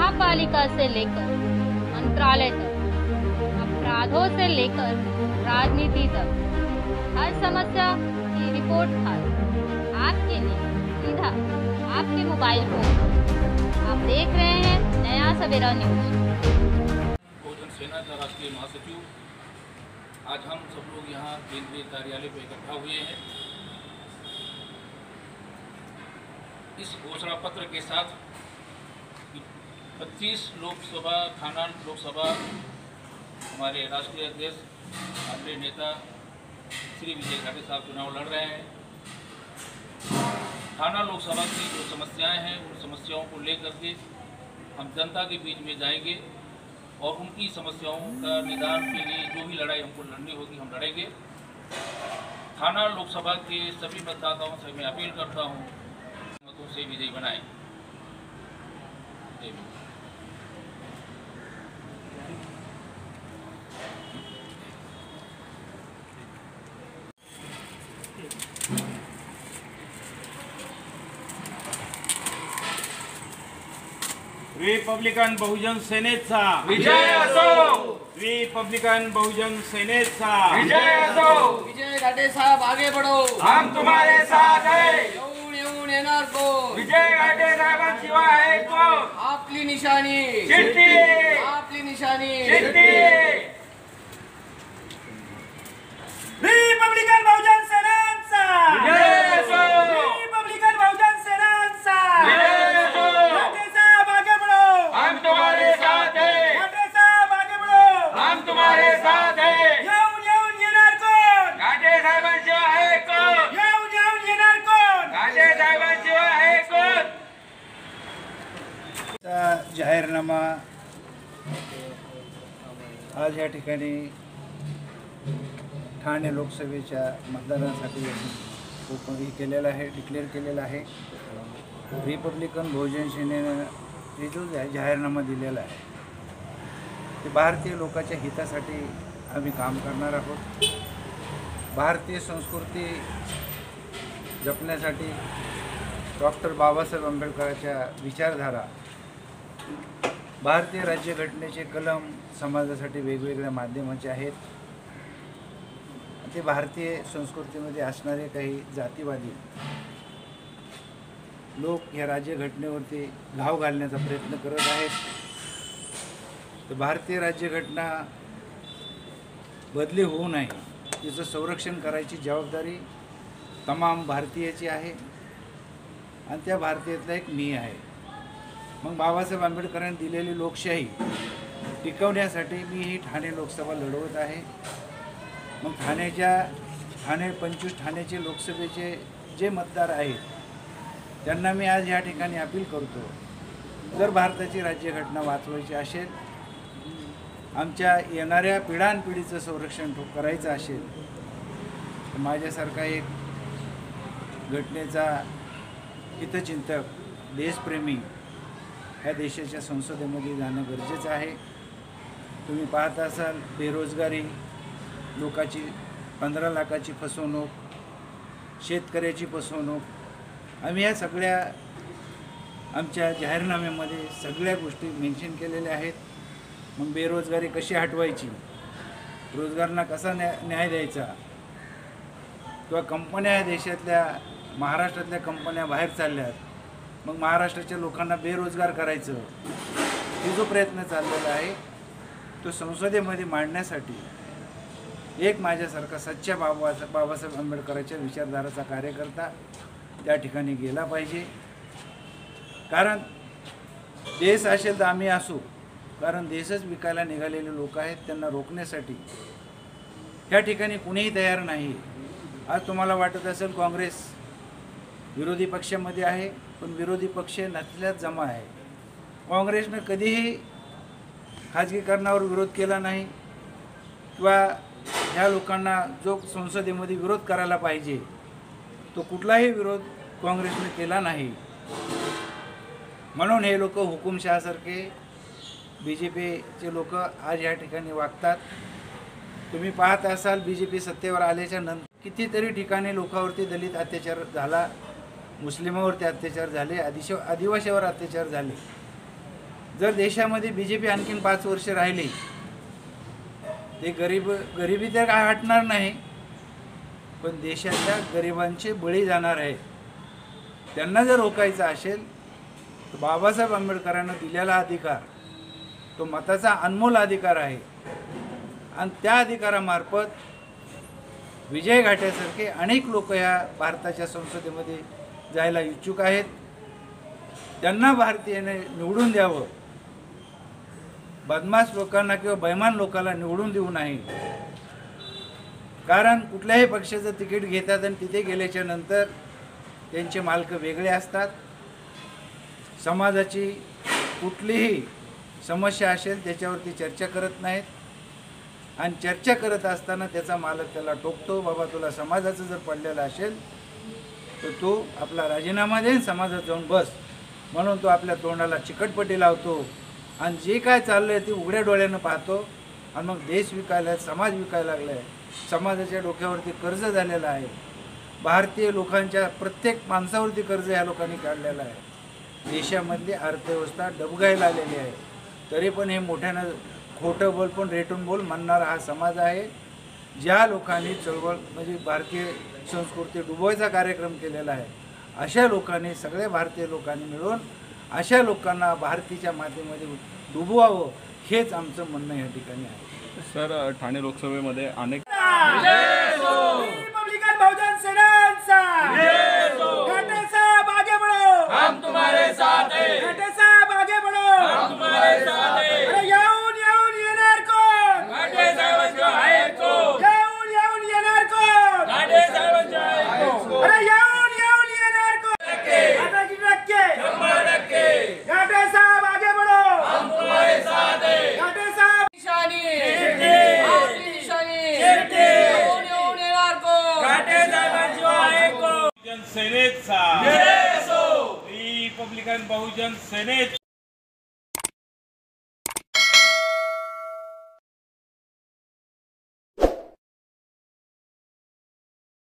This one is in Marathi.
महापालिका से लेकर मंत्रालय तक, अपराधों से लेकर राजनीति तक, हर समस्या की रिपोर्ट खास आपके लिए सीधा आपके मोबाइल फोन। आप देख रहे हैं नया सवेरा न्यूज। बहुजन सेना का राष्ट्रीय महासचिव, आज हम सब लोग यहाँ केंद्रीय कार्यालय पर इकट्ठा हुए हैं। इस घोषणा पत्र के साथ 25 लोकसभा थाना लोकसभा हमारे राष्ट्रीय अध्यक्ष आदरणीय नेता श्री विजय घाटे साहब चुनाव लड़ रहे हैं। थाना लोकसभा की जो समस्याएं हैं उन समस्याओं को लेकर के हम जनता के बीच में जाएंगे और उनकी समस्याओं का निदान के लिए जो भी लड़ाई हमको लड़नी होगी हम लड़ेंगे। थाना लोकसभा के सभी मतदाताओं से मैं अपील करता हूँ मतों से विजयी बनाएं। रिपब्लिकन बहुजन सेनेचा विजय असो। रिपब्लिकन बहुजन सेनेचा विजय असो। विजय घाटे साहब आगे बढ़ो, हम तुम्हारे साथ है। येऊन येणार कोण? विजय घाटे साहेबांशिवाय आहे कोण? आपली निशाणी चिठ्ठी, आपली निशाणी चिठ्ठी। रिपब्लिकन बहुजन सेनेचा विजय असो। रिपब्लिकन बहुजन सेनेचा विजय असो। घाटे साहब आगे बढ़ो, हम तुम्हारे साथ है। घाटे साहब आगे बढ़ो, हम तुम्हारे साथ है। येऊन येणार कोण? घाटे साहेबांशिवाय आहे कोण? येऊन येणार कोण? घाटे साहेबांशिवाय आहे कोण? जाहीरनामा आज या ठिकाणी ठाणे लोकसभेच्या मतदारांसाठी ओपन केलेला आहे, डिक्लेअर केलेला आहे। रिपब्लिकन बहुजन सेनेनं हे जो जाहीरनामा दिलेला आहे ते भारतीय लोकांच्या हितासाठी आम्ही काम करणार आहोत। भारतीय संस्कृती जपण्यासाठी डॉक्टर बाबासाहेब आंबेडकरांच्या विचारधारा, भारतीय राज्यघटनेचे कलम समाजासाठी वेगवेगळ्या माध्यमाचे आहेत। ते भारतीय संस्कृतीमध्ये असणारे काही जातीवादी लोक या राज्यघटनेवरती घाव घालण्याचा प्रयत्न करत आहेत। तर भारतीय राज्यघटना बदली होऊ नये तिचं संरक्षण करायची जबाबदारी तमाम भारतीयाची आहे आणि त्या भारतीयातला एक मी आहे। मग बाबासाहेब आंबेडकरांनी दिलेली लोकशाही टिकवण्यासाठी मी ही ठाणे लोकसभा लढवत आहे। मग ठाणे 25 ठाण्याचे लोकसभेचे जे मतदार आहेत त्यांना मी आज या ठिकाणी अपील करतो, जर भारताची राज्यघटना वाचवायची असेल, आमच्या येणाऱ्या पिढ्यानपिढीचं संरक्षण करायचं असेल तर माझ्यासारखा एक घटनेचा हितचिंतक, देशप्रेमी ह्या देशाच्या संसदेमध्ये जाणं गरजेचं आहे। तुम्ही पाहत असाल बेरोजगारी, लोकांची 15 लाखाची फसवणूक, शेतकऱ्याची फसवणूक, आम्ही या सगळ्या आमच्या जाहीरनाम्यामध्ये सगळ्या गोष्टी मेन्शन केलेल्या आहेत। मग बेरोजगारी कशी हटवायची, रोजगारांना कसा न्याय द्यायचा, किंवा कंपन्या या देशातल्या महाराष्ट्रातल्या कंपन्या बाहेर चालल्यात, मग महाराष्ट्राच्या लोकांना बेरोजगार करायचं, हे जो प्रयत्न चाललेला आहे तो संसदेमध्ये मांडण्यासाठी एक माझ्यासारखा सच्चा बाबासाहेब आंबेडकरांच्या विचारधाराचा कार्यकर्ता त्या ठिकाणी गेला पाहिजे। कारण देश असेल तर आम्ही असू, कारण देशच विकायला निघालेले लोक आहेत, त्यांना रोखण्यासाठी त्या ठिकाणी कुणीही तयार नाही। आज तुम्हाला वाटत असेल काँग्रेस विरोधी पक्षामध्ये आहे, पण विरोधी पक्ष नसल्यात जमा आहे। काँग्रेसनं कधीही खाजगीकरणावर विरोध केला नाही किंवा ह्या लोकांना जो संसदेमध्ये विरोध करायला पाहिजे तो कुठलाही विरोध काँग्रेसने केला नाही। म्हणून हे लोक हुकुमशहासारखे BJPचे लोक आज या ठिकाणी वागतात। तुम्ही पाहत असाल BJP सत्तेवर आल्याच्या नंतर कितीतरी ठिकाणी लोकांवरती दलित अत्याचार झाला, मुस्लिमांवरती अत्याचार झाले, आदिवासीवर अत्याचार झाले। जर देशामध्ये BJP आणखीन 5 वर्ष राहिली ते गरिबी तर काय हटणार नाही, पण देशाच्या गरिबांचे बळी जाणार आहेत. त्यांना जर रोखायचं असेल तर बाबासाहेब आंबेडकरांना दिलेला अधिकार तो मताचा अनमोल अधिकार आहे आणि त्या अधिकारामार्फत विजय घाट्यासारखे अनेक लोक या भारताच्या संसदेमध्ये जायला इच्छुक आहेत. त्यांना भारतीयाने निवडून द्यावं, बदमाश लोकांना किंवा बैमान लोकांना निवडून देऊ नाही. कारण कुठल्याही पक्षाचं तिकीट घेतात आणि तिथे गेल्याच्या नंतर त्यांचे मालक वेगळे असतात. समाजाची कुठलीही समस्या असेल त्याच्यावरती चर्चा करत नाहीत आणि चर्चा करत असताना त्याचा मालक त्याला टोकतो, बाबा तुला समाजाचं जर पडलेलं असेल तर तू आपला राजीनामा दे, समाजात जाऊन बस, म्हणून तो आपल्या तोंडाला चिकटपट्टी लावतो आणि जे काय चाललं आहे ते उघड्या डोळ्यानं पाहतो आणि मग देश विकायला, समाज विकायला लागला आहे. समाजाच्या डोक्यावरती कर्ज झालेलं आहे. भारतीय लोकांच्या प्रत्येक माणसावरती कर्ज या लोकांनी काढलेलं आहे. देशामधली अर्थव्यवस्था डबघायला आलेली आहे. तरी पण हे मोठ्यानं खोटं बोल पण रेटून बोल म्हणणारा हा समाज आहे. ज्या लोकांनी चळवळ म्हणजे भारतीय संस्कृती डुबवायचा कार्यक्रम केलेला आहे, अशा लोकांनी, सगळ्या भारतीय लोकांनी मिळून अशा लोकांना भारतीच्या मातीमध्ये डुबवावं हेच आमचं म्हणणं या ठिकाणी आहे. सर, ठाणे लोकसभेमध्ये अनेक रिपब्लिकन बहुजन सेनाचा घाटे साहब आगे बढ़ो, हम तुम्हारे साथ हैं, घाटे साहब आगे बढ़ो, हम तुम्हारे साथ हैं. अरे येऊन येणार कोण, घाटे साहेबांचे आहे कोण, येऊन येणार कोण, घाटे साहेबांचे आहे कोण. अरे येऊन येणार कोण, आता किती टक्के, 100%. घाटे साहब आगे बढ़ो, हम तुम्हारे साथ हैं. घाटे साहब निशाणी शिर्के. आपली निशाणी शिर्के. येऊन येणार कोण. घाटे साहेबांचे आहे कोण. बहुजन सेनेचा जय असो. रिपब्लिकन बहुजन सेनेचा